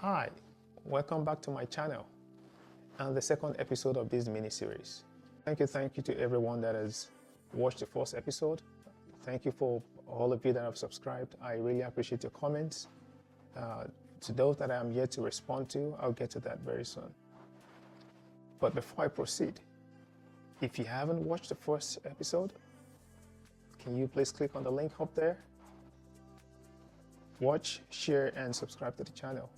Hi, welcome back to my channel and the second episode of this mini-series. Thank you to everyone that has watched the first episode. Thank you for all of you that have subscribed. I really appreciate your comments. To those that I am yet to respond to, I'll get to that very soon. But before I proceed, if you haven't watched the first episode, can you please click on the link up there? Watch, share, and subscribe to the channel.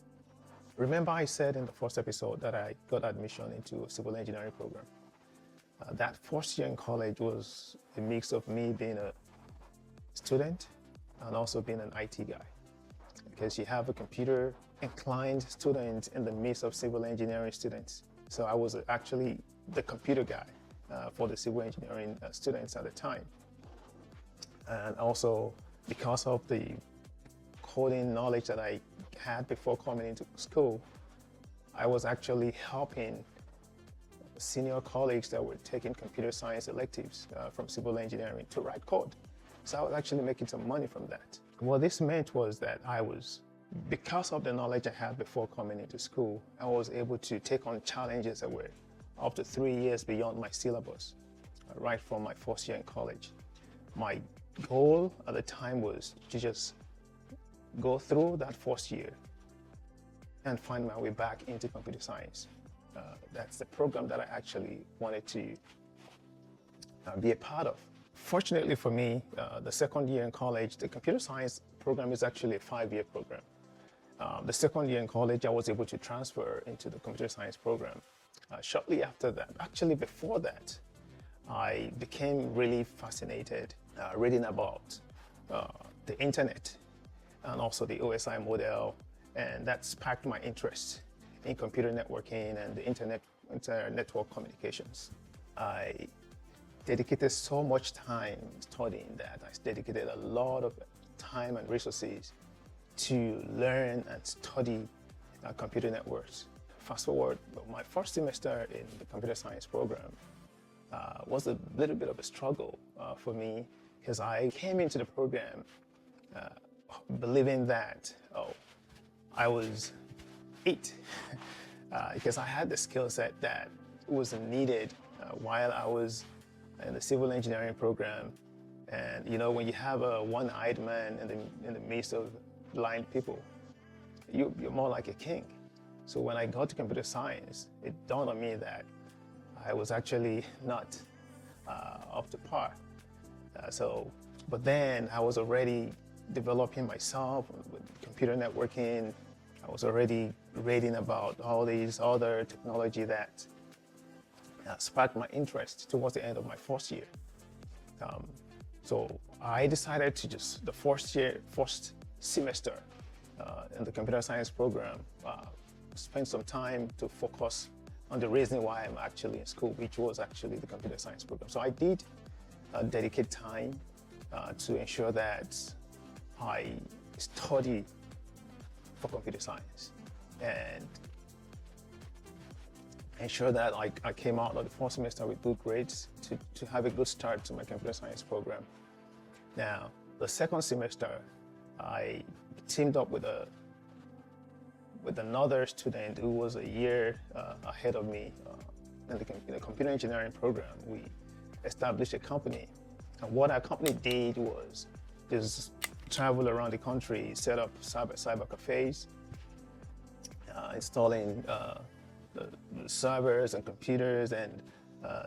Remember I said in the first episode that I got admission into a civil engineering program. That first year in college was a mix of me being a student and also being an IT guy. Because you have a computer inclined student in the midst of civil engineering students. So I was actually the computer guy for the civil engineering students at the time. And also because of the coding knowledge that I had before coming into school, I was actually helping senior colleagues that were taking computer science electives from civil engineering to write code. So I was actually making some money from that. What this meant was that because of the knowledge I had before coming into school, I was able to take on challenges that were up to 3 years beyond my syllabus, right from my first year in college. My goal at the time was to just go through that first year and find my way back into computer science. That's the program that I actually wanted to be a part of. Fortunately for me, the second year in college, the computer science program is actually a 5-year program. The second year in college, I was able to transfer into the computer science program. Shortly after that, actually before that, I became really fascinated reading about the internet and also the OSI model, and that sparked my interest in computer networking and the internet network communications. I dedicated so much time studying that. I dedicated a lot of time and resources to learn and study computer networks. Fast forward, my first semester in the computer science program was a little bit of a struggle for me, because I came into the program believing that, I was it, because I had the skill set that was needed while I was in the civil engineering program. And you know, when you have a one-eyed man in the midst of blind people, you're more like a king. So when I got to computer science, it dawned on me that I was actually not up to par. But then I was already developing myself with computer networking. I was already reading about all these other technology that sparked my interest towards the end of my first year. So I decided to the first semester in the computer science program, spend some time to focus on the reason why I'm actually in school, which was actually the computer science program. So I did dedicate time to ensure that I study for computer science and ensure that I came out of the first semester with good grades to have a good start to my computer science program. Now, the second semester, I teamed up with another student who was a year ahead of me in the computer engineering program. We established a company, and what our company did was just travel around the country, set up cyber cafes, installing the servers and computers and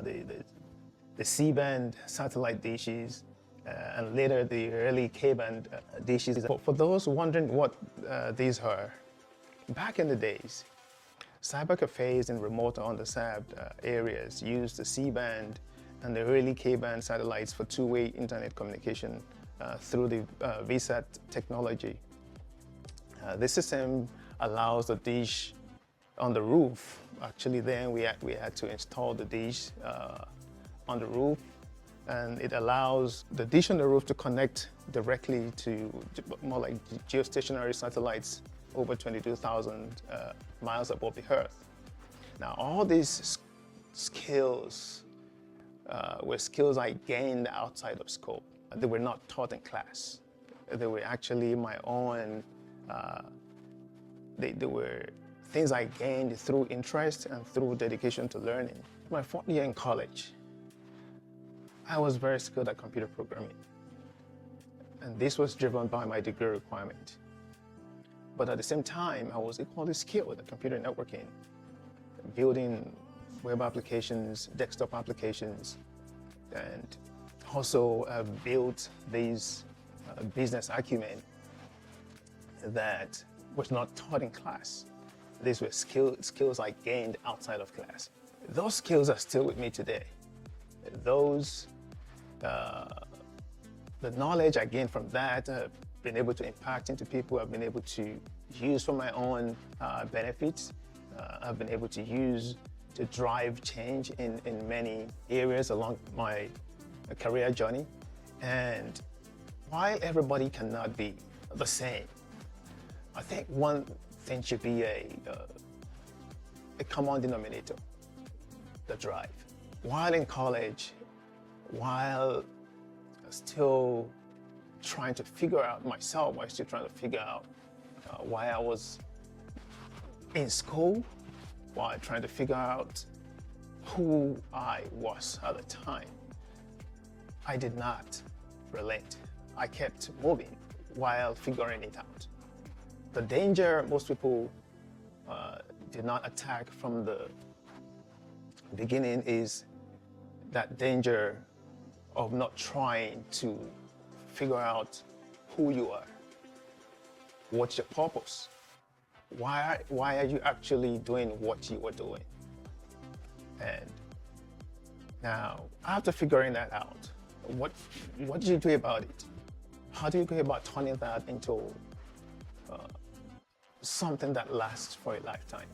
the C-band satellite dishes, and later the early K-band dishes. For those wondering what these are, back in the days, cyber cafes in remote or underserved areas used the C-band and the early K-band satellites for two-way internet communication through the VSAT technology. This system allows the dish on the roof. Actually, then we had to install the dish on the roof, and it allows the dish on the roof to connect directly to more like geostationary satellites over 22,000 miles above the Earth. Now, all these skills were skills I gained outside of school. They were not taught in class. They were actually my own They were things I gained through interest and through dedication to learning. My 4th year in college, I was very skilled at computer programming. And this was driven by my degree requirement. But at the same time, I was equally skilled at computer networking, building web applications, desktop applications, and also built these business acumen that was not taught in class. These were skills I gained outside of class. Those skills are still with me today. Those, the knowledge I gained from that, I've been able to impact into people. I've been able to use for my own benefits. I've been able to use to drive change in many areas along my career journey. And while everybody cannot be the same, I think one thing should be a common denominator, the drive. While in college, while still trying to figure out myself, while still trying to figure out why I was in school, while trying to figure out who I was at the time, I did not relent. I kept moving while figuring it out. The danger most people did not attack from the beginning is that danger of not trying to figure out who you are. What's your purpose? Why are you actually doing what you were doing? And now, after figuring that out, what do you do about it? How do you go about turning that into something that lasts for a lifetime?